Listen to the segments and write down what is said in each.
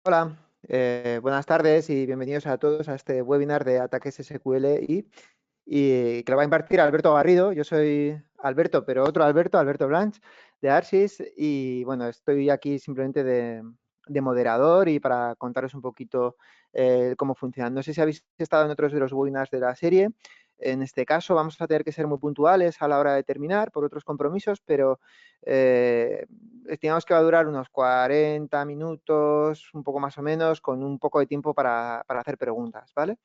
Hola, buenas tardes y bienvenidos a todos a este webinar de ataques SQL y que lo va a impartir Alberto Garrido. Yo soy Alberto, pero otro Alberto, Alberto Blanch, de Arsis, y bueno, estoy aquí simplemente de moderador y para contaros un poquito cómo funciona. No sé si habéis estado en otros de los webinars de la serie. En este caso vamos a tener que ser muy puntuales a la hora de terminar por otros compromisos, pero estimamos que va a durar unos 40 minutos, un poco más o menos, con un poco de tiempo para hacer preguntas, ¿vale?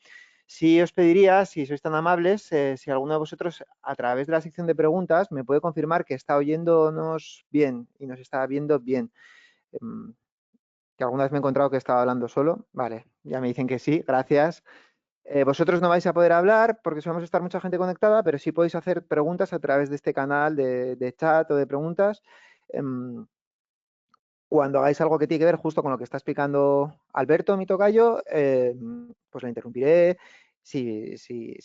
Sí os pediría, si sois tan amables, si alguno de vosotros a través de la sección de preguntas me puede confirmar que está oyéndonos bien y nos está viendo bien. Em, que alguna vez me he encontrado que estaba hablando solo. Vale, ya me dicen que sí, gracias. Vosotros no vais a poder hablar porque solemos estar mucha gente conectada, pero sí podéis hacer preguntas a través de este canal de chat o de preguntas. Em, Cuando hagáis algo que tiene que ver justo con lo que está explicando Alberto, mi tocayo, pues la interrumpiré si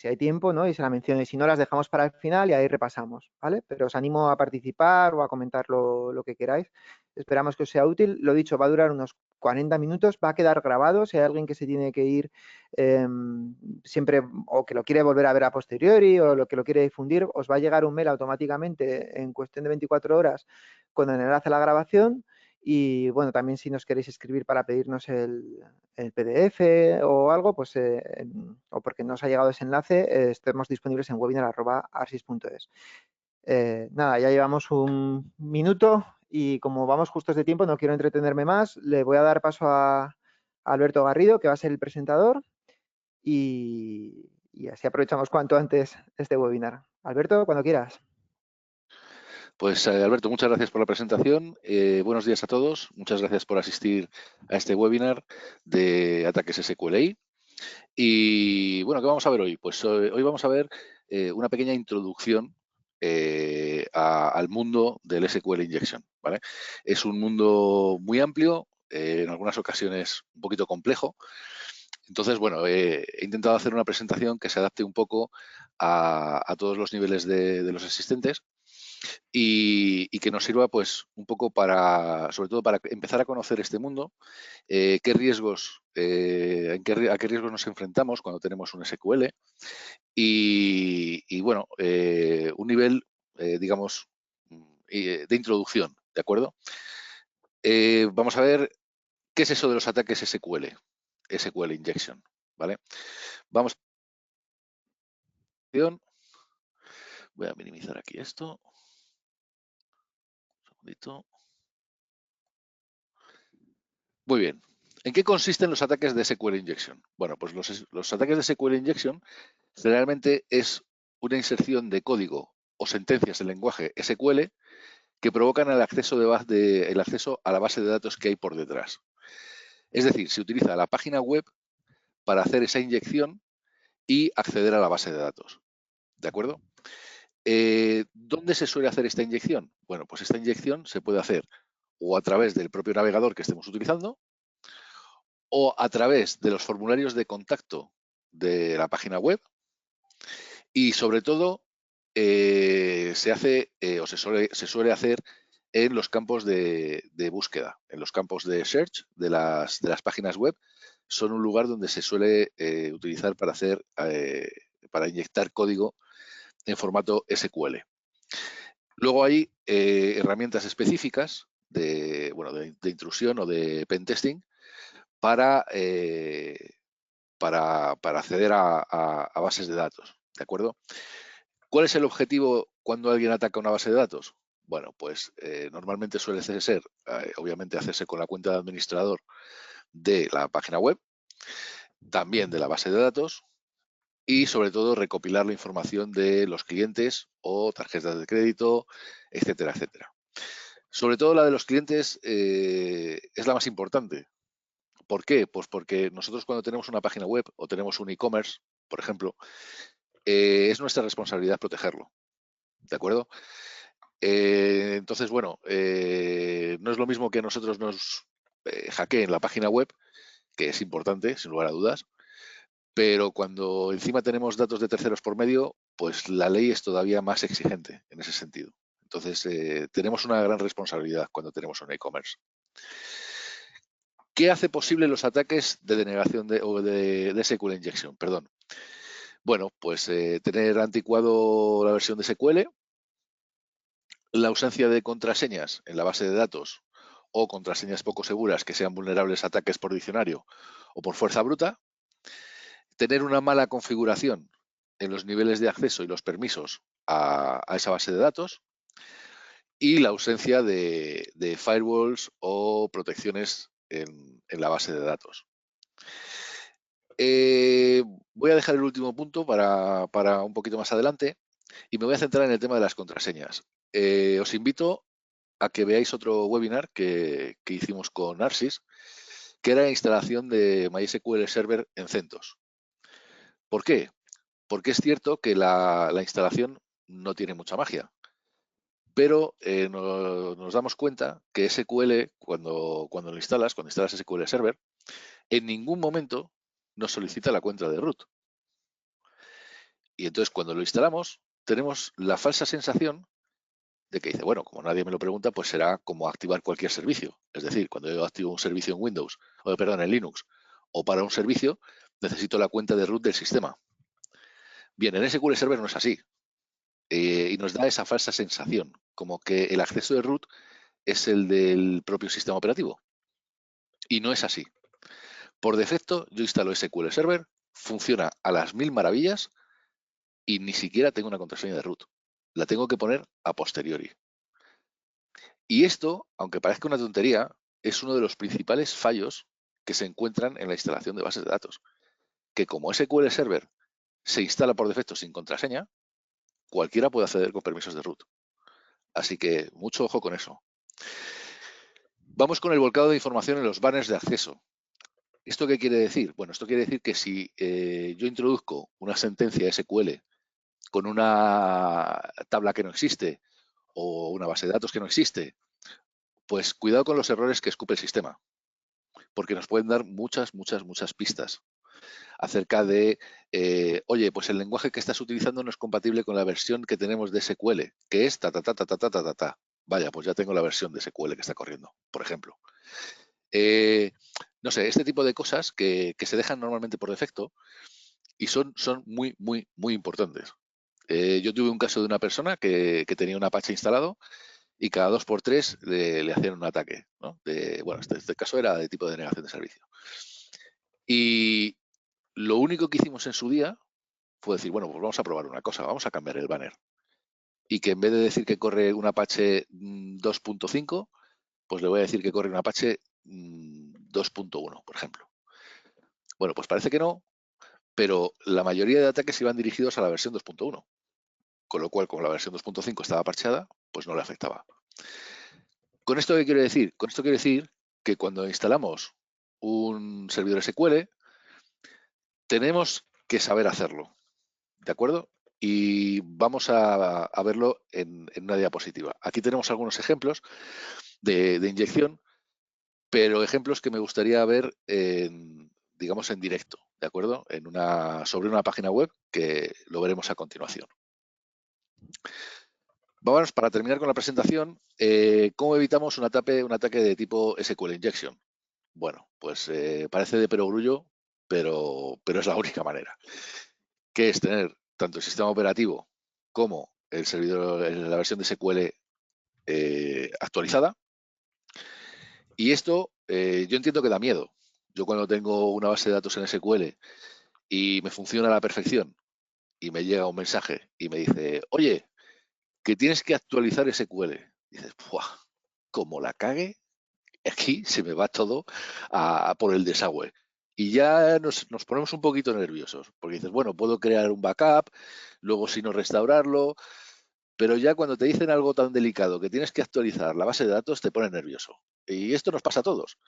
hay tiempo, ¿no? Y se la menciono. Y si no, las dejamos para el final y ahí repasamos, ¿vale? Pero os animo a participar o a comentar lo que queráis. Esperamos que os sea útil. Lo dicho, va a durar unos 40 minutos, va a quedar grabado. Si hay alguien que se tiene que ir siempre o que lo quiere volver a ver a posteriori o lo que lo quiere difundir, os va a llegar un mail automáticamente en cuestión de 24 horas con el enlace a la grabación. Y bueno, también si nos queréis escribir para pedirnos el PDF o algo, pues o porque no os ha llegado ese enlace, estemos disponibles en webinar@arsis.es. Nada, ya llevamos un minuto y como vamos justos de tiempo, no quiero entretenerme más. Le voy a dar paso a Alberto Garrido, que va a ser el presentador, y así aprovechamos cuanto antes este webinar. Alberto, cuando quieras. Pues Alberto, muchas gracias por la presentación. Buenos días a todos. Muchas gracias por asistir a este webinar de ataques SQLI. Y bueno, ¿qué vamos a ver hoy? Pues hoy vamos a ver una pequeña introducción al mundo del SQL Injection, ¿vale? Es un mundo muy amplio, en algunas ocasiones un poquito complejo. Entonces, bueno, he intentado hacer una presentación que se adapte un poco a todos los niveles de los asistentes y que nos sirva pues un poco para, sobre todo para empezar a conocer este mundo, qué riesgos, a qué riesgos nos enfrentamos cuando tenemos un SQL y bueno, un nivel, digamos, de introducción, ¿de acuerdo? Vamos a ver qué es eso de los ataques SQL, SQL Injection, ¿vale? Vamos a voy a minimizar aquí esto. Un segundito. Muy bien. ¿En qué consisten los ataques de SQL Injection? Bueno, pues los ataques de SQL Injection generalmente es una inserción de código o sentencias del lenguaje SQL que provocan el acceso a la base de datos que hay por detrás. Es decir, se utiliza la página web para hacer esa inyección y acceder a la base de datos. ¿De acuerdo? ¿Dónde se suele hacer esta inyección? Bueno, pues esta inyección se puede hacer o a través del propio navegador que estemos utilizando o a través de los formularios de contacto de la página web y sobre todo se hace o se suele hacer en los campos de búsqueda, en los campos de search de las páginas web. Son un lugar donde se suele utilizar para para inyectar código en formato SQL. Luego hay herramientas específicas bueno, de intrusión o de pentesting para, para acceder a bases de datos, ¿de acuerdo? ¿Cuál es el objetivo cuando alguien ataca una base de datos? Bueno, pues normalmente suele ser, obviamente, hacerse con la cuenta de administrador de la página web, también de la base de datos y, sobre todo, recopilar la información de los clientes o tarjetas de crédito, etcétera, etcétera. Sobre todo la de los clientes es la más importante. ¿Por qué? Pues porque nosotros cuando tenemos una página web o tenemos un e-commerce, por ejemplo, es nuestra responsabilidad protegerlo, ¿de acuerdo? Entonces, bueno, no es lo mismo que nosotros nos hackeen la página web, que es importante, sin lugar a dudas, pero cuando encima tenemos datos de terceros por medio, pues la ley es todavía más exigente en ese sentido. Entonces, tenemos una gran responsabilidad cuando tenemos un e-commerce. ¿Qué hace posible los ataques de denegación de SQL injection? Perdón. Bueno, pues tener anticuado la versión de SQL, la ausencia de contraseñas en la base de datos o contraseñas poco seguras que sean vulnerables a ataques por diccionario o por fuerza bruta, tener una mala configuración en los niveles de acceso y los permisos a esa base de datos, y la ausencia de firewalls o protecciones en la base de datos. Voy a dejar el último punto para un poquito más adelante y me voy a centrar en el tema de las contraseñas. Os invito a que veáis otro webinar que hicimos con Arsis, que era la instalación de MySQL Server en CentOS. ¿Por qué? Porque es cierto que la instalación no tiene mucha magia, pero nos damos cuenta que SQL, cuando lo instalas, cuando instalas SQL Server, en ningún momento nos solicita la cuenta de root. Y entonces cuando lo instalamos, tenemos la falsa sensación de que dice, bueno, como nadie me lo pregunta, pues será como activar cualquier servicio. Es decir, cuando yo activo un servicio en Windows, o perdón, en Linux, o para un servicio, necesito la cuenta de root del sistema. Bien, en SQL Server no es así. Y nos da esa falsa sensación, como que el acceso de root es el del propio sistema operativo. Y no es así. Por defecto, yo instalo SQL Server, funciona a las mil maravillas y ni siquiera tengo una contraseña de root. La tengo que poner a posteriori. Y esto, aunque parezca una tontería, es uno de los principales fallos que se encuentran en la instalación de bases de datos. Que como SQL Server se instala por defecto sin contraseña, cualquiera puede acceder con permisos de root. Así que mucho ojo con eso. Vamos con el volcado de información en los banners de acceso. ¿Esto qué quiere decir? Bueno, esto quiere decir que si yo introduzco una sentencia SQL con una tabla que no existe o una base de datos que no existe, pues cuidado con los errores que escupe el sistema, porque nos pueden dar muchas pistas acerca de, oye, pues el lenguaje que estás utilizando no es compatible con la versión que tenemos de SQL, que es ta, ta, ta, ta, ta, ta, ta, ta, ta. Vaya, pues ya tengo la versión de SQL que está corriendo, por ejemplo. No sé, este tipo de cosas que se dejan normalmente por defecto y son muy importantes. Yo tuve un caso de una persona que tenía un Apache instalado y cada 2x3 le hacían un ataque, ¿no? Bueno, este caso era de tipo de denegación de servicio. Y lo único que hicimos en su día fue decir, bueno, pues vamos a probar una cosa, vamos a cambiar el banner. Y que en vez de decir que corre un Apache 2.5, pues le voy a decir que corre un Apache 2.1, por ejemplo. Bueno, pues parece que no, pero la mayoría de ataques iban dirigidos a la versión 2.1, con lo cual, como la versión 2.5 estaba parcheada, pues no le afectaba. ¿Con esto qué quiero decir? Con esto quiero decir que cuando instalamos un servidor SQL, tenemos que saber hacerlo, ¿de acuerdo? Y vamos a verlo en una diapositiva. Aquí tenemos algunos ejemplos de inyección, pero ejemplos que me gustaría ver digamos en directo, ¿de acuerdo? Sobre una página web que lo veremos a continuación. Vamos, para terminar con la presentación, ¿cómo evitamos un ataque de tipo SQL Injection? Bueno, pues parece de perogrullo, pero es la única manera, que es tener tanto el sistema operativo como el servidor, la versión de SQL actualizada. Y esto yo entiendo que da miedo. Yo cuando tengo una base de datos en SQL y me funciona a la perfección y me llega un mensaje y me dice, oye, que tienes que actualizar SQL. Y dices, ¡buah! Como la cague, aquí se me va todo por el desagüe. Y ya nos ponemos un poquito nerviosos, porque dices, bueno, puedo crear un backup, luego si no restaurarlo, pero ya cuando te dicen algo tan delicado que tienes que actualizar la base de datos, te pone nervioso. Y esto nos pasa a todos.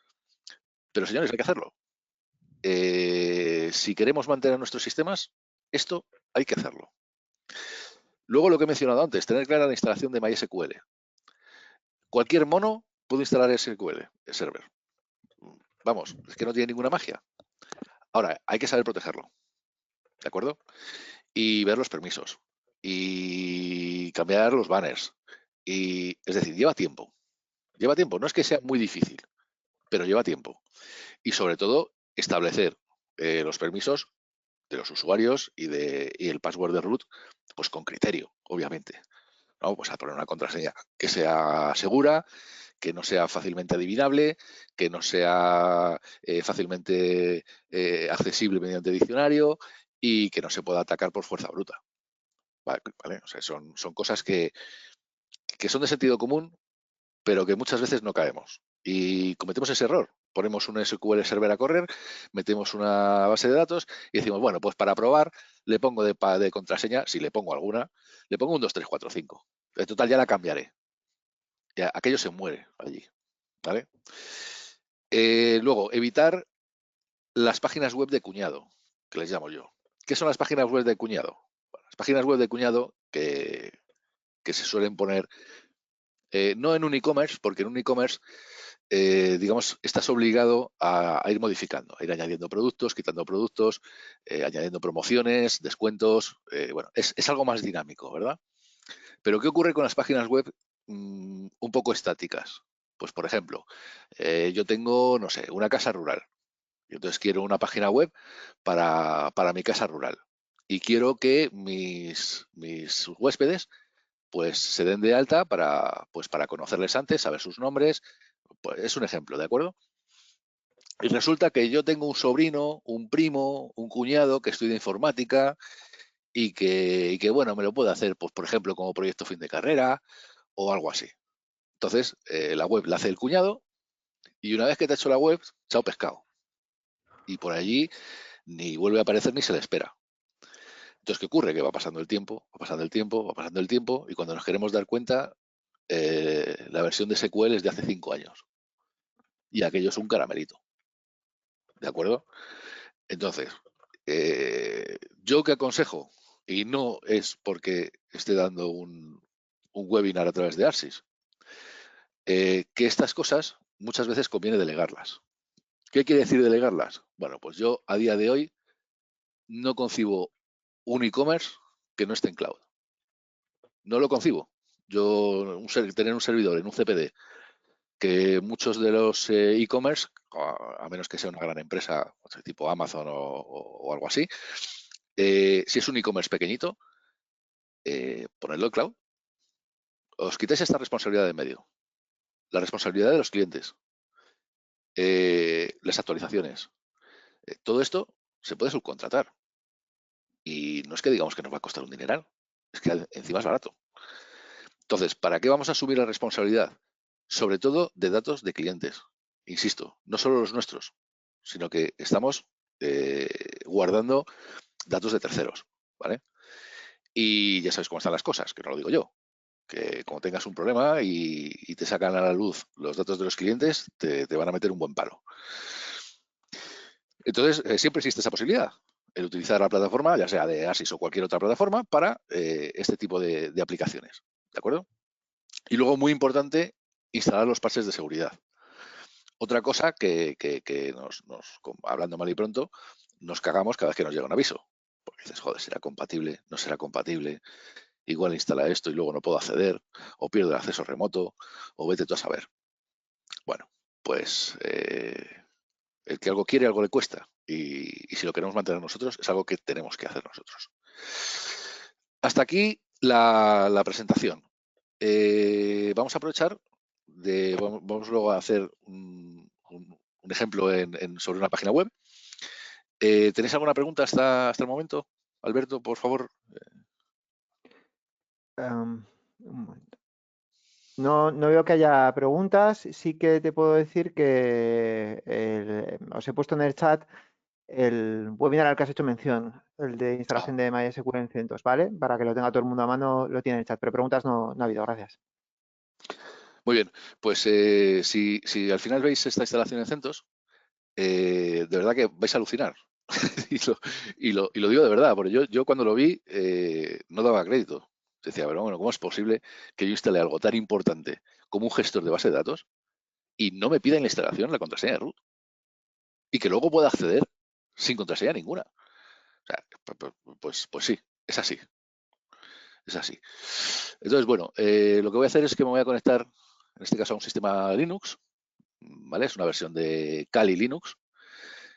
Pero señores, hay que hacerlo. Si queremos mantener nuestros sistemas, esto hay que hacerlo. Luego lo que he mencionado antes, tener clara la instalación de MySQL. Cualquier mono puede instalar SQL, el server. Vamos, es que no tiene ninguna magia. Ahora, hay que saber protegerlo, ¿de acuerdo? Y ver los permisos. Y cambiar los banners. Es decir, lleva tiempo. Lleva tiempo, no es que sea muy difícil. pero lleva tiempo. Y sobre todo, establecer los permisos de los usuarios y el password de root, pues con criterio, obviamente. ¿No? Pues a poner una contraseña que sea segura, que no sea fácilmente adivinable, que no sea fácilmente accesible mediante diccionario y que no se pueda atacar por fuerza bruta. ¿Vale? O sea, son cosas que son de sentido común, pero que muchas veces no caemos. Y cometemos ese error. Ponemos un SQL Server a correr, metemos una base de datos y decimos, bueno, pues para probar le pongo de contraseña, si le pongo alguna, le pongo un 2345. En total ya la cambiaré. Ya, aquello se muere allí. ¿Vale? Luego, evitar las páginas web de cuñado, que les llamo yo. ¿Qué son las páginas web de cuñado? Bueno, las páginas web de cuñado que se suelen poner no en un e-commerce, porque en un e-commerce, digamos, estás obligado a ir modificando, a ir añadiendo productos, quitando productos, añadiendo promociones, descuentos. Bueno, es algo más dinámico, ¿verdad? Pero ¿qué ocurre con las páginas web un poco estáticas? Pues, por ejemplo, yo tengo, no sé, una casa rural. Y entonces quiero una página web para mi casa rural. Y quiero que mis huéspedes pues se den de alta pues para conocerles antes, saber sus nombres. Pues es un ejemplo, ¿de acuerdo? Y resulta que yo tengo un sobrino, un primo, un cuñado que estudia informática bueno, me lo puede hacer, pues por ejemplo, como proyecto fin de carrera o algo así. Entonces, la web la hace el cuñado y una vez que te ha hecho la web, chao pescado. Y por allí ni vuelve a aparecer ni se le espera. Entonces, ¿qué ocurre? Que va pasando el tiempo, va pasando el tiempo, va pasando el tiempo y cuando nos queremos dar cuenta, la versión de SQL es de hace 5 años y aquello es un caramelito. ¿De acuerdo? Entonces, yo que aconsejo, y no es porque esté dando un webinar a través de Arsis, que estas cosas muchas veces conviene delegarlas. ¿Qué quiere decir delegarlas? Bueno, pues yo a día de hoy no concibo un e-commerce que no esté en cloud. No lo concibo. Yo tener un servidor en un CPD que muchos de los e-commerce, a menos que sea una gran empresa tipo Amazon o algo así, si es un e-commerce pequeñito, ponedlo en cloud. Os quitáis esta responsabilidad de medio. La responsabilidad de los clientes. Las actualizaciones. Todo esto se puede subcontratar. Y no es que digamos que nos va a costar un dineral. Es que encima es barato. Entonces, ¿para qué vamos a asumir la responsabilidad? Sobre todo de datos de clientes. Insisto, no solo los nuestros, sino que estamos guardando datos de terceros, ¿vale? Y ya sabes cómo están las cosas, que no lo digo yo, que como tengas un problema y te sacan a la luz los datos de los clientes, te van a meter un buen palo. Entonces, siempre existe esa posibilidad, el utilizar la plataforma, ya sea de Asis o cualquier otra plataforma, para este tipo de aplicaciones, ¿de acuerdo? Y luego, muy importante, instalar los parches de seguridad. Otra cosa que hablando mal y pronto, nos cagamos cada vez que nos llega un aviso. Porque dices, joder, ¿será compatible? ¿No será compatible? Igual instala esto y luego no puedo acceder, o pierdo el acceso remoto, o vete tú a saber. Bueno, pues el que algo quiere, algo le cuesta. Y si lo queremos mantener nosotros, es algo que tenemos que hacer nosotros. Hasta aquí la presentación. Vamos a aprovechar vamos luego a hacer un ejemplo sobre una página web. ¿Tenéis alguna pregunta hasta el momento? Alberto, por favor. Un momento. No, no veo que haya preguntas. Sí que te puedo decir que os he puesto en el chat el webinar al que has hecho mención, el de Ah, instalación de MySQL en CentOS, ¿vale? Para que lo tenga todo el mundo a mano, lo tiene en el chat. Pero preguntas no ha habido, gracias. muy bien, pues si al final veis esta instalación en CentOS, de verdad que vais a alucinar. y lo digo de verdad, porque yo cuando lo vi no daba crédito. Decía, pero bueno, ¿cómo es posible que yo instale algo tan importante como un gestor de base de datos y no me pida en la instalación la contraseña de root? Y que luego pueda acceder sin contraseña ninguna. O sea, pues sí, es así. Es así. Entonces, bueno, lo que voy a hacer es que me voy a conectar, en este caso, a un sistema Linux. ¿vale? Es una versión de Kali Linux,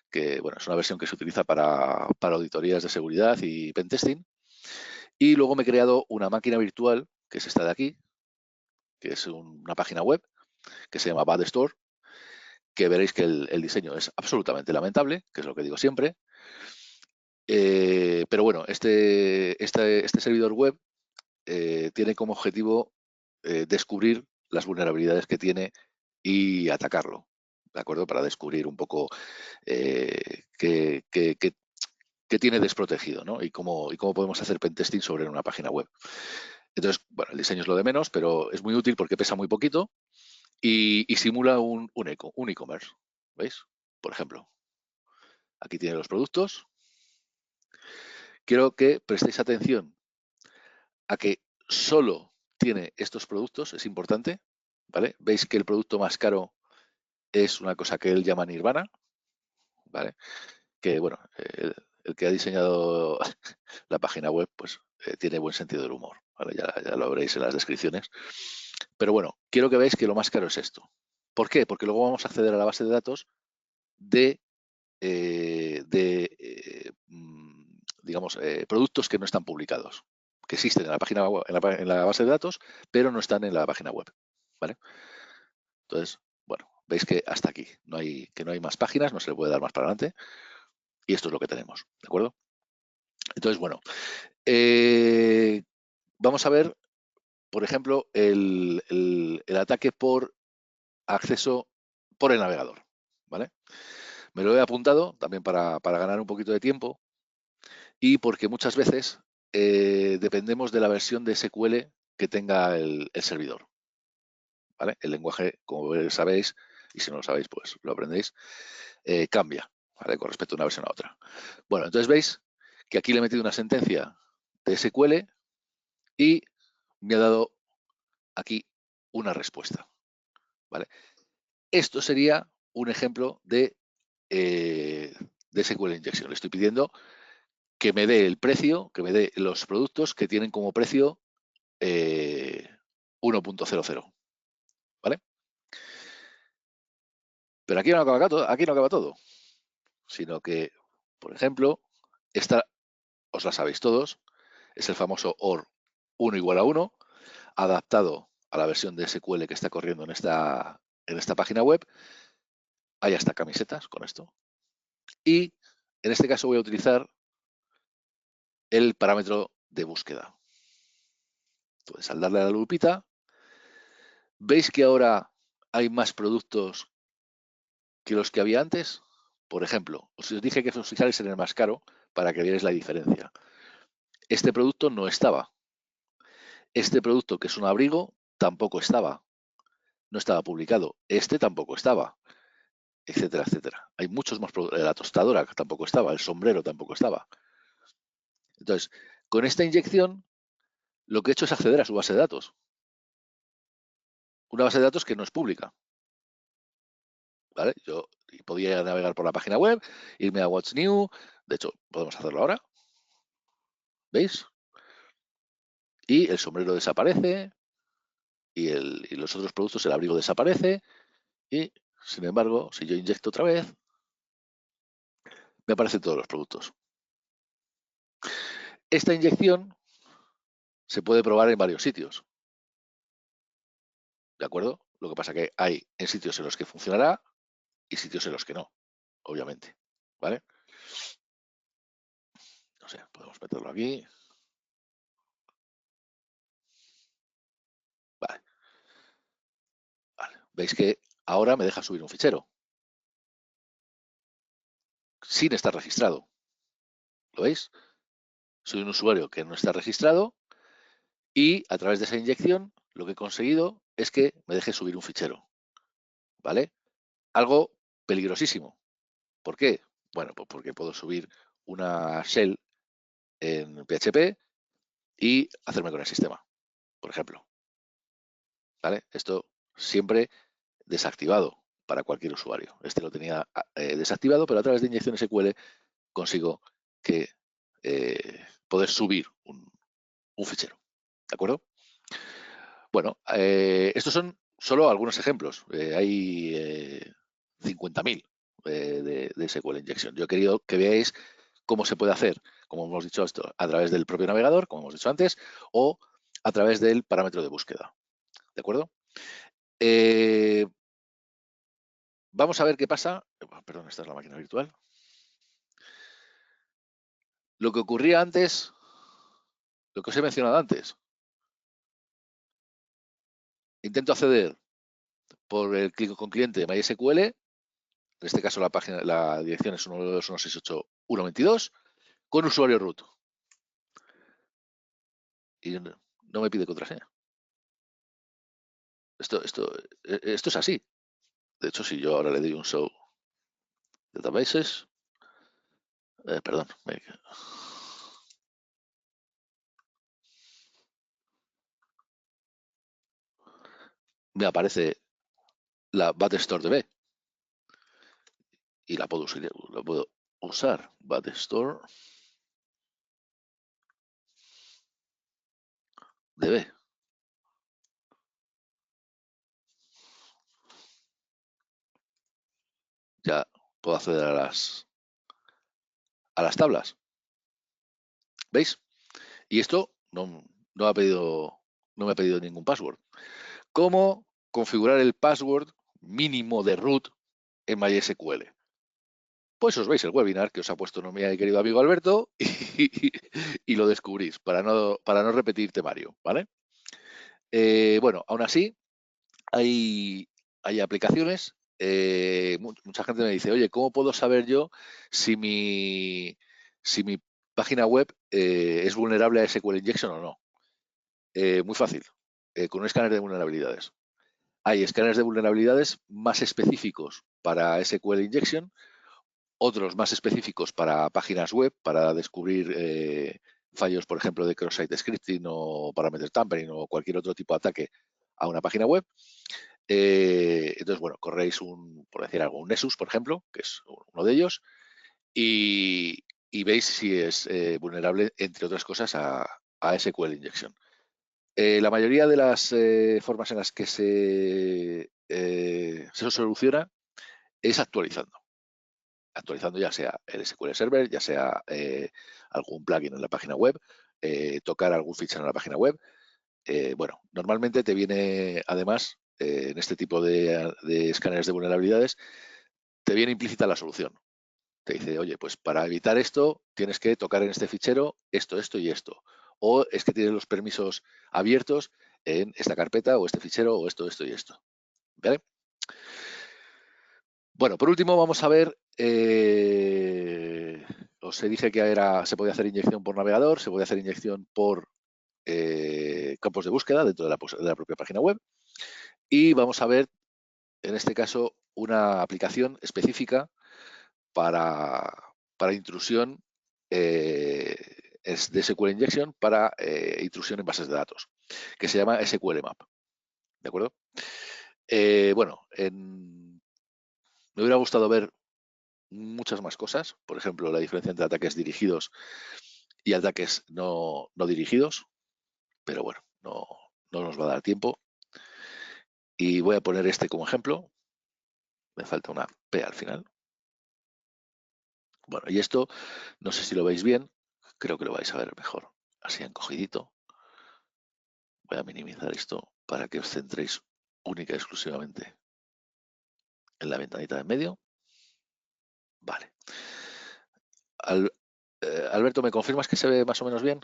que bueno, es una versión que se utiliza para auditorías de seguridad y pentesting. Y luego me he creado una máquina virtual, que es esta de aquí, que es una página web que se llama Bad Store, que veréis que el diseño es absolutamente lamentable, que es lo que digo siempre. Pero bueno, este servidor web tiene como objetivo descubrir las vulnerabilidades que tiene y atacarlo, ¿de acuerdo? Para descubrir un poco qué tiene desprotegido, ¿no? Y cómo podemos hacer pentesting sobre una página web. Entonces, bueno, el diseño es lo de menos, pero es muy útil porque pesa muy poquito y simula un e-commerce, ¿veis? Por ejemplo, aquí tiene los productos. Quiero que prestéis atención a que solo tiene estos productos, es importante, ¿vale? Veis que el producto más caro es una cosa que él llama Nirvana, ¿vale? Que, bueno, el que ha diseñado la página web, pues tiene buen sentido del humor, ¿vale? Ya lo veréis en las descripciones. Pero bueno, quiero que veáis que lo más caro es esto. ¿Por qué? Porque luego vamos a acceder a la base de datos de, digamos, productos que no están publicados, que existen en la página web, en la base de datos, pero no están en la página web, ¿vale? Entonces, bueno, veis que hasta aquí, que no hay más páginas, no se le puede dar más para adelante, y esto es lo que tenemos, ¿de acuerdo? Entonces, bueno, vamos a ver, por ejemplo, el ataque por acceso por el navegador, ¿vale? Me lo he apuntado también para ganar un poquito de tiempo y porque muchas veces dependemos de la versión de SQL que tenga el servidor, ¿vale? El lenguaje, como sabéis, y si no lo sabéis, pues lo aprendéis, cambia, ¿vale? Con respecto a una versión a otra. Bueno, entonces veis que aquí le he metido una sentencia de SQL y me ha dado aquí una respuesta, ¿vale? Esto sería un ejemplo de SQL Injection. Le estoy pidiendo que me dé el precio, que me dé los productos que tienen como precio 1.00, ¿vale? Pero aquí no acaba todo, sino que, por ejemplo, esta os la sabéis todos, es el famoso OR 1 igual a 1, adaptado a la versión de SQL que está corriendo en esta página web. Hay hasta camisetas con esto. Y en este caso voy a utilizar el parámetro de búsqueda. Entonces, al darle a la lupita, ¿veis que ahora hay más productos que los que había antes? Por ejemplo, os dije que os fijáis en el más caro para que vierais la diferencia. Este producto no estaba. Este producto, que es un abrigo, tampoco estaba. No estaba publicado. Este tampoco estaba, etcétera, etcétera. Hay muchos más productos. La tostadora tampoco estaba. El sombrero tampoco estaba. Entonces, con esta inyección, lo que he hecho es acceder a su base de datos. Una base de datos que no es pública, ¿vale? Yo podía navegar por la página web, irme a What's New. De hecho, podemos hacerlo ahora. ¿Veis? Y el sombrero desaparece y los otros productos, el abrigo desaparece y, sin embargo, si yo inyecto otra vez, me aparecen todos los productos. Esta inyección se puede probar en varios sitios, ¿de acuerdo? Lo que pasa que hay en sitios en los que funcionará y sitios en los que no, obviamente, ¿vale? No sé, podemos meterlo aquí. Vale, vale. Veis que ahora me deja subir un fichero sin estar registrado. ¿Lo veis? Soy un usuario que no está registrado y a través de esa inyección lo que he conseguido es que me deje subir un fichero, ¿vale? Algo peligrosísimo. ¿Por qué? Bueno, pues porque puedo subir una shell en PHP y hacerme con el sistema, por ejemplo, ¿vale? Esto siempre desactivado para cualquier usuario. Este lo tenía desactivado, pero a través de inyección SQL consigo que poder subir un fichero, ¿de acuerdo? Bueno, estos son solo algunos ejemplos. Hay 50.000 de SQL Injection. Yo he querido que veáis cómo se puede hacer, como hemos dicho esto, a través del propio navegador, como hemos dicho antes, o a través del parámetro de búsqueda. ¿De acuerdo? Vamos a ver qué pasa. Perdón, esta es la máquina virtual. Lo que ocurría antes, lo que os he mencionado antes. Intento acceder por el clic con cliente de MySQL. En este caso la dirección es 192.168.1.22 con usuario root. Y no me pide contraseña. Esto es así. De hecho, si yo ahora le doy un show databases, perdón, me aparece la BAT-Store DB y la puedo usar BAT-Store DB. Ya puedo acceder a las tablas. ¿Veis? Y esto no me ha pedido ningún password. ¿Cómo configurar el password mínimo de root en MySQL? Pues os veis el webinar que os ha puesto mi querido amigo Alberto y lo descubrís para no repetir temario, ¿vale? Bueno, aún así, hay aplicaciones. Mucha gente me dice, oye, ¿cómo puedo saber yo si mi página web es vulnerable a SQL Injection o no? Muy fácil, con un escáner de vulnerabilidades. Hay escáneres de vulnerabilidades más específicos para SQL Injection, otros más específicos para páginas web, para descubrir fallos, por ejemplo, de cross-site scripting o parameter tampering o cualquier otro tipo de ataque a una página web. Entonces, bueno, corréis por decir algo, un Nessus, por ejemplo, que es uno de ellos, y veis si es vulnerable, entre otras cosas, a SQL Injection. La mayoría de las formas en las que se soluciona es actualizando. Actualizando ya sea el SQL Server, ya sea algún plugin en la página web, tocar algún fichero en la página web. Bueno, normalmente te viene, además, en este tipo de escáneres de vulnerabilidades, te viene implícita la solución. Te dice, oye, pues para evitar esto tienes que tocar en este fichero esto, esto y esto. O es que tienes los permisos abiertos en esta carpeta o este fichero o esto, esto y esto. ¿Vale? Bueno, por último vamos a ver, os dije que se podía hacer inyección por navegador, se puede hacer inyección por campos de búsqueda dentro de la propia página web. Y vamos a ver, en este caso, una aplicación específica para intrusión de SQL Injection para intrusión en bases de datos, que se llama SQL Map. ¿De acuerdo? Bueno, me hubiera gustado ver muchas más cosas, por ejemplo, la diferencia entre ataques dirigidos y ataques no dirigidos, pero bueno, no nos va a dar tiempo. Y voy a poner este como ejemplo. Me falta una P al final. Bueno, y esto, no sé si lo veis bien, creo que lo vais a ver mejor, así encogidito. Voy a minimizar esto para que os centréis única y exclusivamente en la ventanita de en medio. Vale. Alberto, ¿me confirmas que se ve más o menos bien?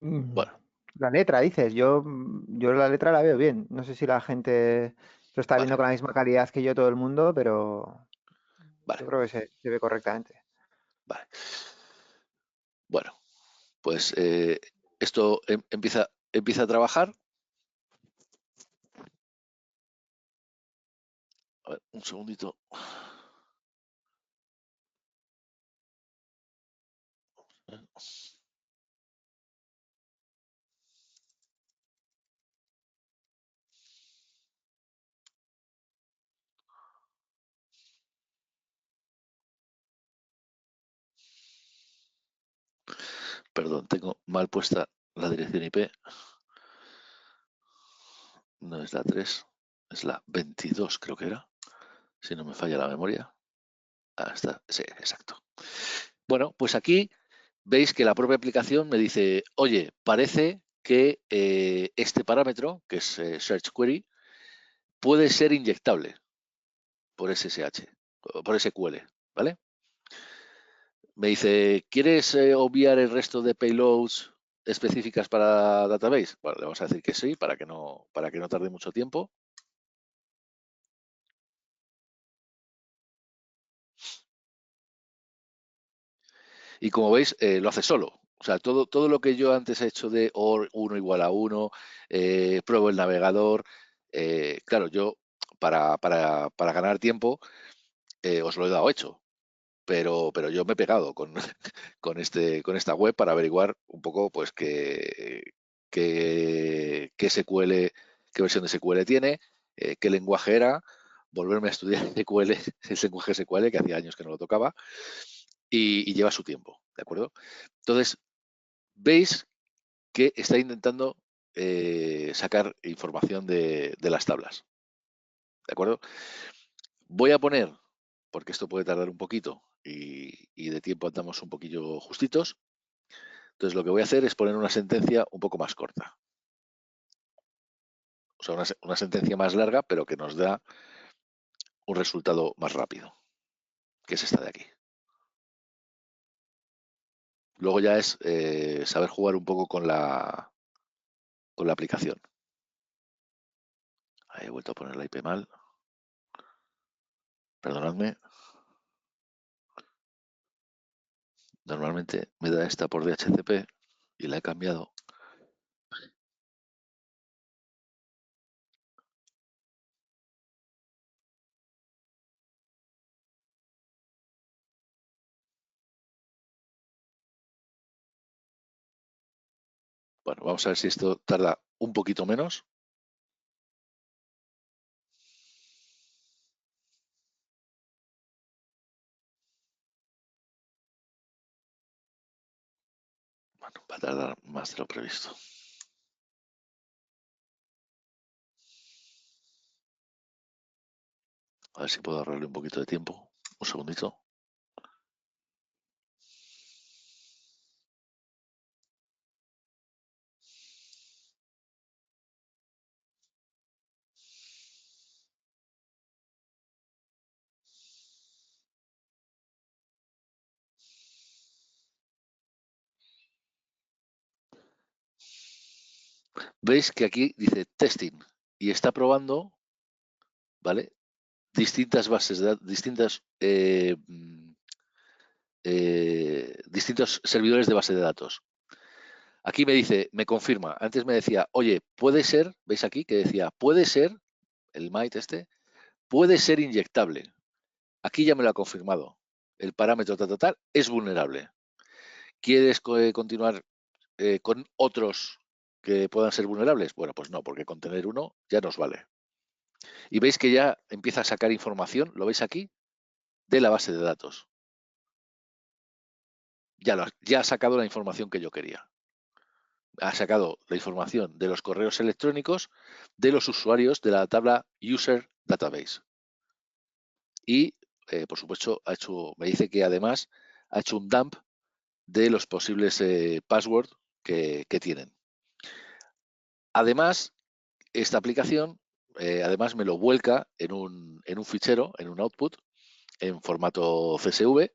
Bueno, La letra, dices, yo la letra la veo bien. No sé si la gente lo está vale, viendo con la misma calidad que yo todo el mundo, pero vale, yo creo que se ve correctamente. vale. Bueno, pues esto empieza a trabajar. A ver, un segundito. Perdón, tengo mal puesta la dirección IP. No es la 3, es la 22, creo que era, si no me falla la memoria. Ah, está, sí, exacto. Bueno, pues aquí veis que la propia aplicación me dice, oye, parece que este parámetro, que es Search Query, puede ser inyectable por SSH, o por SQL, ¿vale? Me dice, ¿quieres obviar el resto de payloads específicas para database? Bueno, le vamos a decir que sí, para que no tarde mucho tiempo. Y como veis, lo hace solo. O sea, todo lo que yo antes he hecho de OR 1 igual a 1, pruebo el navegador, claro, yo para ganar tiempo os lo he dado hecho, pero yo me he pegado con, con esta web para averiguar un poco pues qué SQL, qué versión de SQL tiene, qué lenguaje era, volverme a estudiar SQL, el lenguaje SQL, que hacía años que no lo tocaba, y lleva su tiempo, ¿de acuerdo? Entonces, veis que está intentando sacar información de las tablas, ¿de acuerdo? Voy a poner, porque esto puede tardar un poquito y de tiempo andamos un poquillo justitos, entonces lo que voy a hacer es poner una sentencia un poco más corta. O sea, una sentencia más larga, pero que nos da un resultado más rápido, que es esta de aquí. Luego ya es saber jugar un poco con la aplicación. Ahí he vuelto a poner la IP mal. Perdonadme. Normalmente me da esta por DHCP y la he cambiado. Bueno, vamos a ver si esto tarda un poquito menos. Bueno, va a tardar más de lo previsto. A ver si puedo ahorrarle un poquito de tiempo. Un segundito. Veis que aquí dice testing y está probando, ¿vale? Distintas bases de datos, distintos servidores de base de datos. Aquí me dice, me confirma, antes me decía, oye, puede ser, ¿veis aquí que decía, puede ser, el MIT puede ser inyectable? Aquí ya me lo ha confirmado. El parámetro tal es vulnerable. ¿Quieres continuar con otros que puedan ser vulnerables? Bueno, pues no, porque con tener uno ya nos vale. Y veis que ya empieza a sacar información, ¿lo veis aquí? De la base de datos. Ya ha sacado la información que yo quería. Ha sacado la información de los correos electrónicos de los usuarios de la tabla User Database. Y, por supuesto, me dice que además ha hecho un dump de los posibles passwords que tienen. Además, esta aplicación además me lo vuelca en un fichero, en un output, en formato CSV,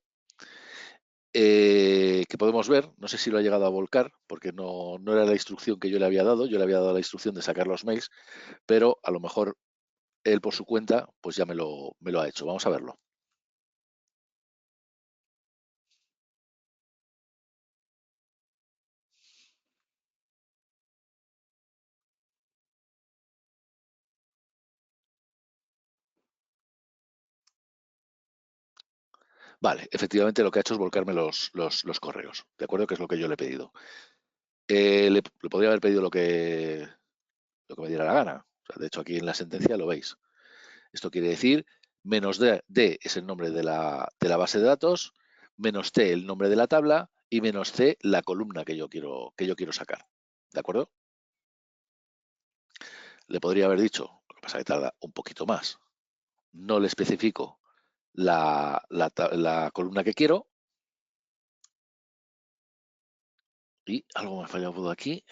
que podemos ver, no sé si lo ha llegado a volcar, porque no era la instrucción que yo le había dado la instrucción de sacar los mails, pero a lo mejor él por su cuenta pues ya me lo ha hecho. Vamos a verlo. Vale, efectivamente lo que ha hecho es volcarme los correos, ¿de acuerdo? Que es lo que yo le he pedido. Le podría haber pedido lo que me diera la gana. O sea, de hecho, aquí en la sentencia lo veis. Esto quiere decir menos D es el nombre de la base de datos, menos T el nombre de la tabla y menos C la columna que yo quiero sacar. ¿De acuerdo? Le podría haber dicho, lo que pasa es que tarda un poquito más. No le especifico la columna que quiero. Y algo me ha fallado por aquí.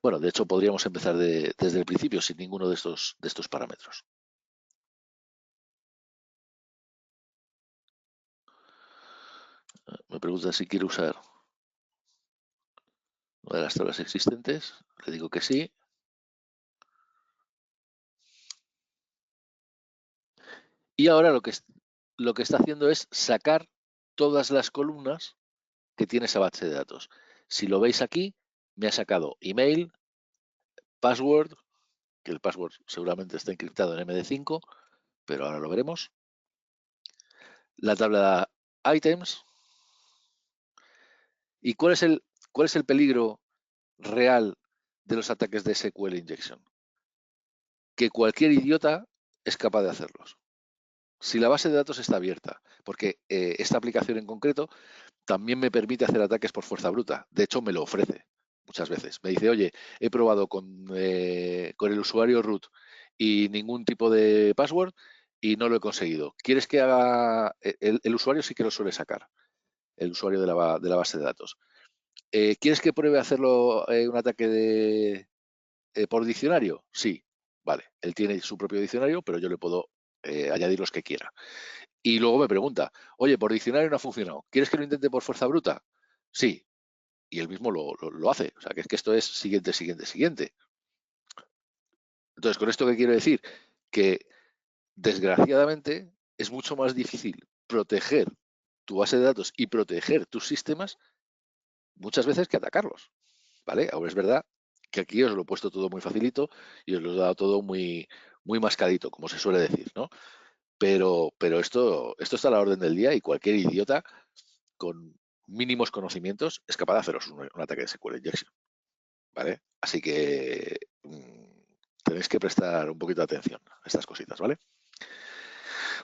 Bueno, de hecho podríamos empezar desde el principio sin ninguno de estos parámetros. Me pregunta si quiero usar una de las tablas existentes. Le digo que sí. Y ahora lo que está haciendo es sacar todas las columnas que tiene esa base de datos. Si lo veis aquí, me ha sacado email, password, que el password seguramente está encriptado en MD5, pero ahora lo veremos. La tabla items. ¿Y cuál es el peligro real de los ataques de SQL injection? Que cualquier idiota es capaz de hacerlos. Si la base de datos está abierta, porque esta aplicación en concreto también me permite hacer ataques por fuerza bruta. De hecho, me lo ofrece muchas veces. Me dice, oye, he probado con el usuario root y ningún tipo de password y no lo he conseguido. ¿Quieres que haga? El usuario sí que lo suele sacar, el usuario de la base de datos. ¿Quieres que pruebe a hacerlo un ataque por diccionario? Sí, vale. Él tiene su propio diccionario, pero yo le puedo añadir los que quiera. Y luego me pregunta, oye, por diccionario no ha funcionado. ¿Quieres que lo intente por fuerza bruta? Sí. Y él mismo lo hace. O sea, que es que esto es siguiente, siguiente, siguiente. Entonces, ¿con esto qué quiero decir? Que desgraciadamente es mucho más difícil proteger tu base de datos y proteger tus sistemas muchas veces que atacarlos. ¿Vale? Ahora es verdad que aquí os lo he puesto todo muy facilito y os lo he dado todo muy, muy mascadito, como se suele decir, ¿no? Pero esto está a la orden del día y cualquier idiota con mínimos conocimientos es capaz de haceros un ataque de SQL injection, ¿vale? Así que tenéis que prestar un poquito de atención a estas cositas, ¿vale?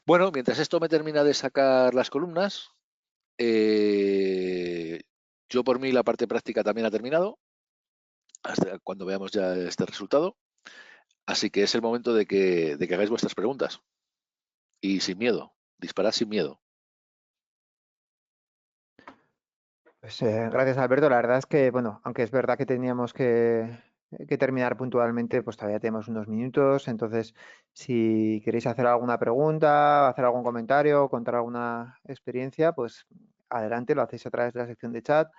Bueno, mientras esto me termina de sacar las columnas, yo por mí la parte práctica también ha terminado, hasta cuando veamos ya este resultado. Así que es el momento de que hagáis vuestras preguntas. Y sin miedo, disparad sin miedo. Pues gracias, Alberto. La verdad es que, bueno, aunque es verdad que teníamos que terminar puntualmente, pues todavía tenemos unos minutos. Entonces, si queréis hacer alguna pregunta, hacer algún comentario, contar alguna experiencia, pues adelante, lo hacéis a través de la sección de chat.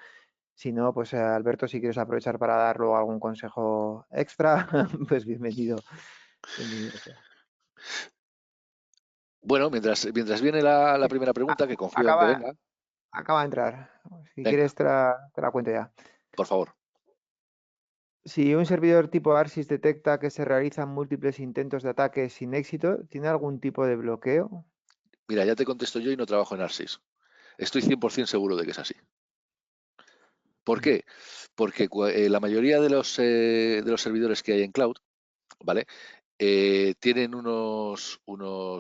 Si no, pues Alberto, si quieres aprovechar para dar luego algún consejo extra, pues bienvenido. Bienvenido sea. Bueno, mientras viene la primera pregunta, que confío en que Acaba, venga, acaba de entrar. Si venga, quieres, te la cuento ya. por favor. Si un servidor tipo ARSYS detecta que se realizan múltiples intentos de ataque sin éxito, ¿tiene algún tipo de bloqueo? Mira, ya te contesto yo y no trabajo en ARSYS. Estoy 100% seguro de que es así. ¿Por Mm. qué? Porque la mayoría de los servidores que hay en cloud, ¿vale? Tienen unos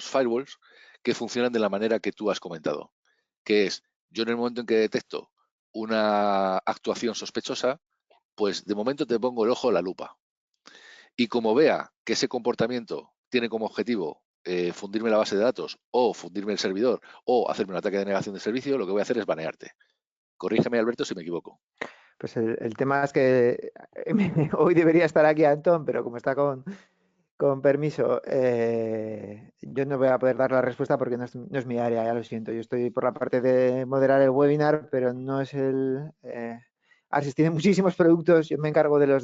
firewalls que funcionan de la manera que tú has comentado, que es, yo en el momento en que detecto una actuación sospechosa, pues de momento te pongo el ojo a la lupa. Y como vea que ese comportamiento tiene como objetivo fundirme la base de datos o fundirme el servidor o hacerme un ataque de negación de servicio, lo que voy a hacer es banearte. Corrígeme, Alberto, si me equivoco. Pues el tema es que hoy debería estar aquí Antón, pero como está con permiso, yo no voy a poder dar la respuesta porque no es mi área, ya lo siento. Yo estoy por la parte de moderar el webinar, pero no es el... ARSYS tiene muchísimos productos, yo me encargo de los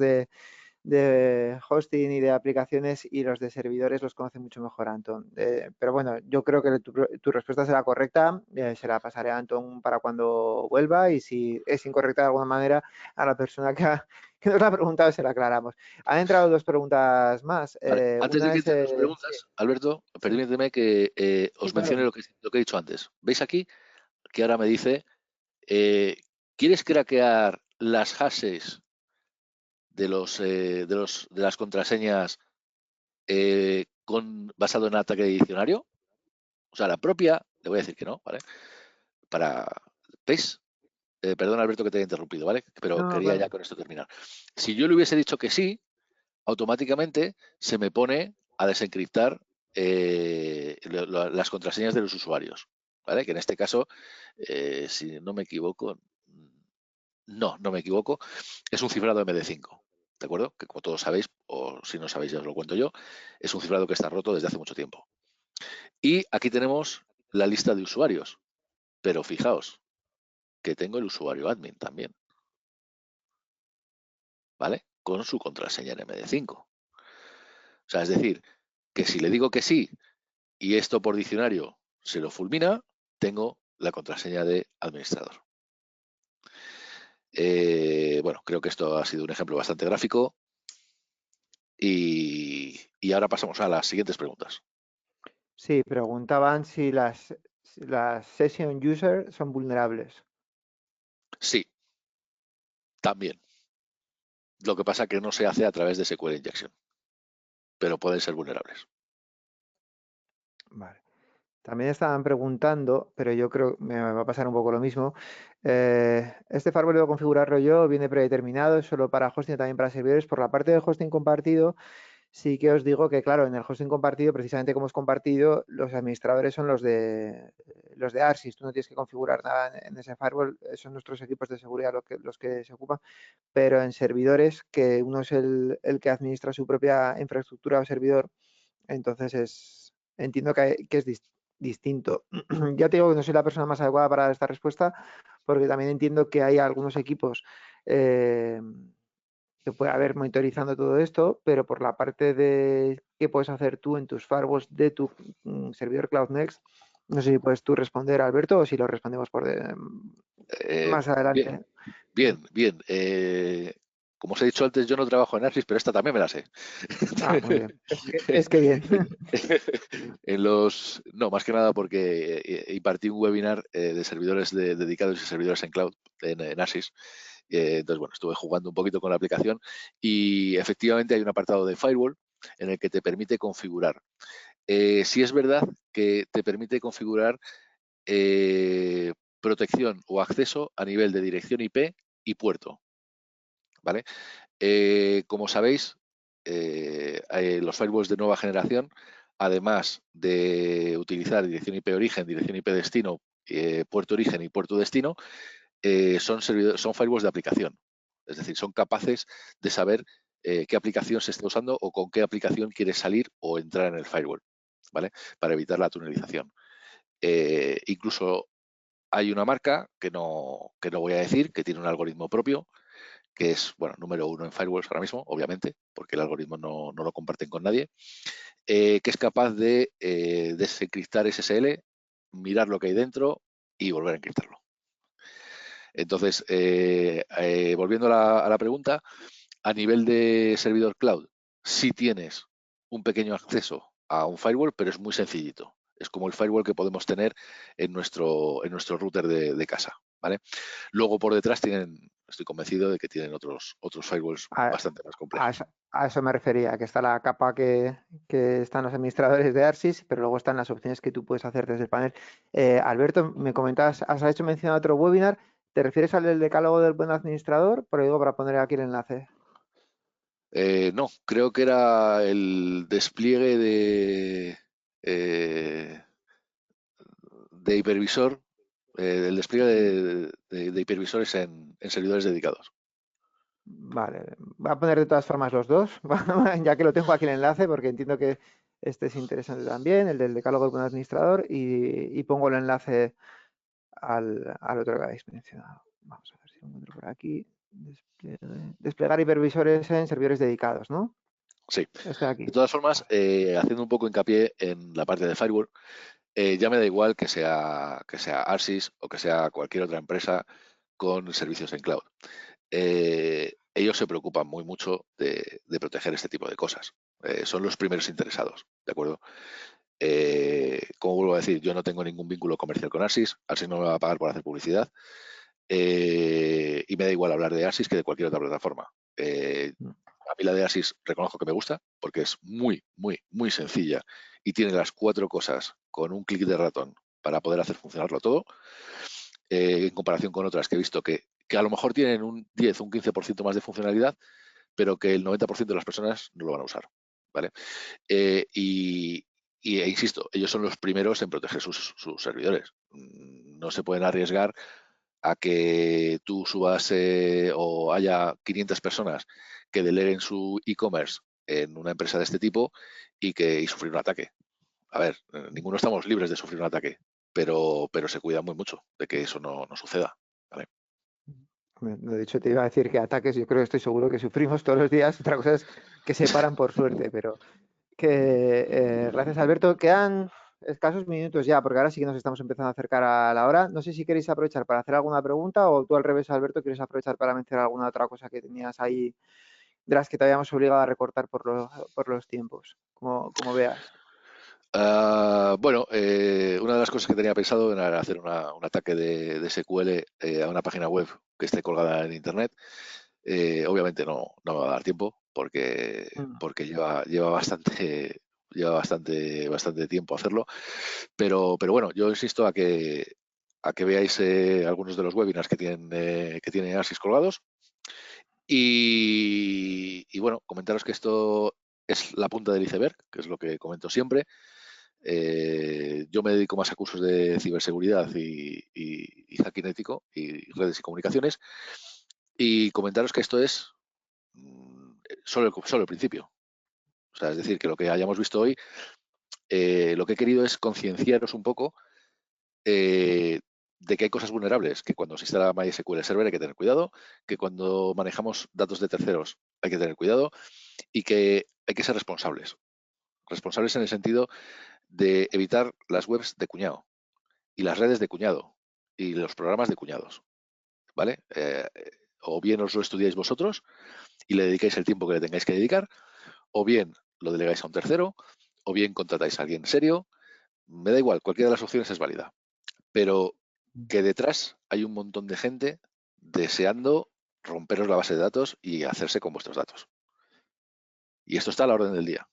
de hosting y de aplicaciones y los de servidores los conoce mucho mejor Antón. Pero bueno, yo creo que tu respuesta será correcta, se la pasaré a Antón para cuando vuelva y si es incorrecta de alguna manera a la persona que nos la ha preguntado se la aclaramos. Han entrado dos preguntas más. Vale. Antes de Una que es... entren tus sí, preguntas, Alberto, sí, permíteme que sí, os mencione claro. lo que he dicho antes. ¿Veis aquí? Que ahora me dice, eh, ¿quieres craquear las hashes de las contraseñas basado en ataque de diccionario? O sea, la propia, le voy a decir que no, ¿vale? ¿Veis? perdón, Alberto, que te haya interrumpido, ¿vale? Pero No, quería ya claro. con esto terminar. Si yo le hubiese dicho que sí, automáticamente se me pone a desencriptar las contraseñas de los usuarios, ¿vale? Que en este caso, si no me equivoco, no me equivoco, es un cifrado MD5, ¿de acuerdo? Que como todos sabéis, o si no sabéis ya os lo cuento yo, es un cifrado que está roto desde hace mucho tiempo. Y aquí tenemos la lista de usuarios, pero fijaos que tengo el usuario admin también, ¿vale? Con su contraseña en MD5. O sea, es decir, que si le digo que sí y esto por diccionario se lo fulmina, tengo la contraseña de administrador. Bueno, creo que esto ha sido un ejemplo bastante gráfico y ahora pasamos a las siguientes preguntas. Sí, preguntaban si las session user son vulnerables. Sí, también. Lo que pasa es que no se hace a través de SQL Injection, pero pueden ser vulnerables. Vale. También estaban preguntando, pero yo creo que me va a pasar un poco lo mismo. Este firewall debo configurarlo yo, viene predeterminado, es solo para hosting, también para servidores. Por la parte de hosting compartido, sí que os digo que, claro, en el hosting compartido, precisamente como es compartido, los administradores son los de ARSYS. Tú no tienes que configurar nada en ese firewall, son nuestros equipos de seguridad los que se ocupan. Pero en servidores, que uno es el que administra su propia infraestructura o servidor, entonces entiendo que es distinto. Ya te digo que no soy la persona más adecuada para dar esta respuesta, porque también entiendo que hay algunos equipos eh, que puede haber monitorizando todo esto, pero por la parte de qué puedes hacer tú en tus firewalls de tu servidor Cloud Next, no sé si puedes tú responder, Alberto, o si lo respondemos Eh, más bien, adelante. bien. Como os he dicho antes, yo no trabajo en ARSYS, pero esta también me la sé. Ah, muy bien. Es que bien. No, más que nada porque impartí un webinar de servidores dedicados y servidores en cloud en ARSYS. Entonces, bueno, estuve jugando un poquito con la aplicación y efectivamente hay un apartado de firewall en el que te permite configurar. Sí es verdad que te permite configurar protección o acceso a nivel de dirección IP y puerto, ¿vale? Como sabéis, los firewalls de nueva generación, además de utilizar dirección IP origen, dirección IP destino, puerto origen y puerto destino, son firewalls de aplicación. Es decir, son capaces de saber qué aplicación se está usando o con qué aplicación quieres salir o entrar en el firewall, ¿vale? Para evitar la tunelización. Incluso hay una marca que no voy a decir, que tiene un algoritmo propio, que es, bueno, número uno en firewalls ahora mismo, obviamente, porque el algoritmo no lo comparten con nadie, que es capaz de desencriptar SSL, mirar lo que hay dentro y volver a encriptarlo. Entonces, volviendo a la pregunta, a nivel de servidor cloud, sí tienes un pequeño acceso a un firewall, pero es muy sencillito. Es como el firewall que podemos tener en nuestro router de casa, ¿vale? Luego por detrás estoy convencido de que tienen otros firewalls A, bastante más a complejos. eso, a eso me refería, que está la capa que están los administradores de ARSYS, pero luego están las opciones que tú puedes hacer desde el panel. Alberto, me comentabas, has hecho mención a otro webinar. ¿Te refieres al del decálogo del buen administrador? Pero digo, para poner aquí el enlace. No, creo que era el despliegue eh, de hipervisor, el despliegue de hipervisores en servidores dedicados. Vale, voy a poner de todas formas los dos, ya que lo tengo aquí el enlace, porque entiendo que este es interesante también, el del decálogo del buen administrador, y pongo el enlace al otro que habéis mencionado. Vamos a ver si lo encuentro por aquí. Desplegar hipervisores en servidores dedicados, ¿no? Sí. Este de aquí. De todas formas, Vale. haciendo un poco hincapié en la parte de firewall, ya me da igual que sea ARSYS o que sea cualquier otra empresa con servicios en cloud. Ellos se preocupan muy mucho de proteger este tipo de cosas. Son los primeros interesados, ¿de acuerdo? Como vuelvo a decir, yo no tengo ningún vínculo comercial con ARSYS. ARSYS no me va a pagar por hacer publicidad. Y me da igual hablar de ARSYS que de cualquier otra plataforma. A mí la de ARSYS reconozco que me gusta porque es muy, muy, muy sencilla y tiene las 4 cosas con un clic de ratón para poder hacer funcionarlo todo. en comparación con otras que he visto que a lo mejor tienen un 10 o un 15% más de funcionalidad, pero que el 90% de las personas no lo van a usar, ¿vale? Insisto, ellos son los primeros en proteger sus servidores. No se pueden arriesgar a que tú subas o haya 500 personas que deleguen su e-commerce en una empresa de este tipo y sufrir un ataque. A ver, ninguno estamos libres de sufrir un ataque, pero se cuida muy mucho de que eso no suceda, ¿vale? De hecho, te iba a decir que ataques, yo creo que estoy seguro que sufrimos todos los días. Otra cosa es que se paran por suerte, pero gracias, Alberto. Quedan escasos minutos ya, porque ahora sí que nos estamos empezando a acercar a la hora. No sé si queréis aprovechar para hacer alguna pregunta o tú al revés, Alberto, quieres aprovechar para mencionar alguna otra cosa que tenías ahí de las que te habíamos obligado a recortar por los tiempos, como veas. Bueno, una de las cosas que tenía pensado era hacer un ataque de SQL a una página web que esté colgada en Internet. Obviamente no me va a dar tiempo Mm. porque lleva bastante tiempo hacerlo. Pero bueno, yo insisto a que veáis algunos de los webinars que tiene ARSIS colgados. Y bueno, comentaros que esto es la punta del iceberg, que es lo que comento siempre. Yo me dedico más a cursos de ciberseguridad y hacking ético y redes y comunicaciones. Y comentaros que esto es solo el principio. O sea, es decir, que lo que hayamos visto hoy, lo que he querido es concienciaros un poco de que hay cosas vulnerables, que cuando se instala MySQL Server hay que tener cuidado, que cuando manejamos datos de terceros hay que tener cuidado y que hay que ser responsables. Responsables en el sentido de evitar las webs de cuñado y las redes de cuñado y los programas de cuñados, ¿vale? O bien os lo estudiáis vosotros y le dedicáis el tiempo que le tengáis que dedicar, o bien lo delegáis a un tercero, o bien contratáis a alguien serio. Me da igual, cualquiera de las opciones es válida. Pero que detrás hay un montón de gente deseando romperos la base de datos y hacerse con vuestros datos. Y esto está a la orden del día.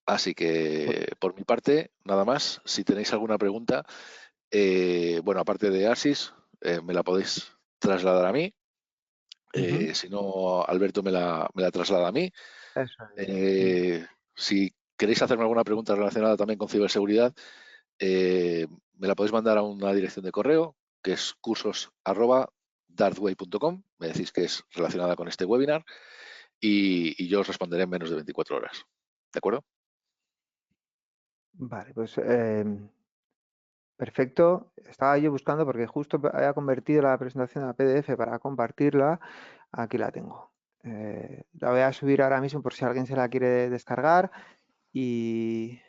Así Pues, que, por mi parte, nada más. Si tenéis alguna pregunta, bueno, aparte de ARSIS, me la podéis trasladar a mí. ujú, Si no, Alberto me la traslada a mí. eso es. Eh, si queréis hacerme alguna pregunta relacionada también con ciberseguridad, me la podéis mandar a una dirección de correo que es cursos@darthway.com. Me decís que es relacionada con este webinar y yo os responderé en menos de 24 horas. ¿De acuerdo? Vale, pues perfecto. Estaba yo buscando porque justo había convertido la presentación a PDF para compartirla. Aquí la tengo. La voy a subir ahora mismo por si alguien se la quiere descargar y,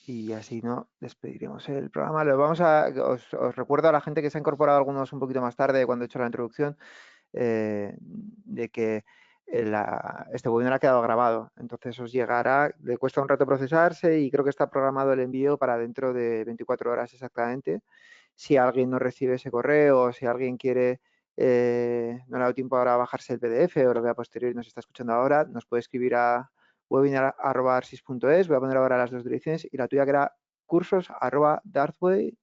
y así no despediremos el programa. Os recuerdo a la gente que se ha incorporado algunos un poquito más tarde cuando he hecho la introducción de que este webinar ha quedado grabado. Entonces os llegará, le cuesta un rato procesarse y creo que está programado el envío para dentro de 24 horas exactamente. Si alguien no recibe ese correo o si alguien quiere, no le ha dado tiempo ahora a bajarse el PDF o lo que a posteriori nos está escuchando ahora, nos puede escribir a webinar@arsis.es. Voy a poner ahora las dos direcciones y la tuya que era cursos@darthway,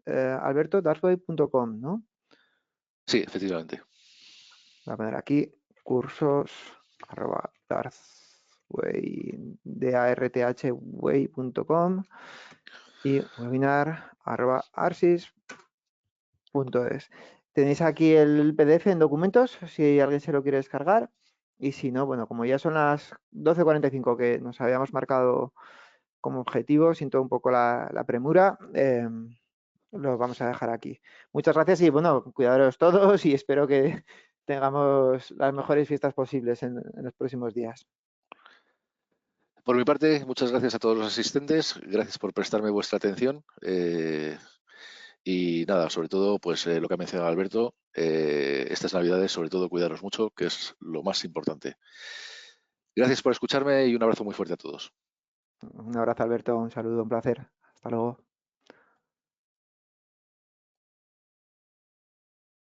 Alberto, darthway.com, ¿no? Sí, efectivamente. Voy a poner aquí cursos@darthway, darthway.com y webinar@arsis.es. Tenéis aquí el PDF en documentos, si alguien se lo quiere descargar. Y si no, bueno, como ya son las 12:45 que nos habíamos marcado como objetivo, siento un poco la premura, lo vamos a dejar aquí. Muchas gracias y bueno, cuidaros todos y espero que tengamos las mejores fiestas posibles en los próximos días. Por mi parte, muchas gracias a todos los asistentes. Gracias por prestarme vuestra atención. Y nada, sobre todo, pues lo que ha mencionado Alberto, estas Navidades, sobre todo, cuidaros mucho, que es lo más importante. Gracias por escucharme y un abrazo muy fuerte a todos. Un abrazo, Alberto, un saludo, un placer. Hasta luego.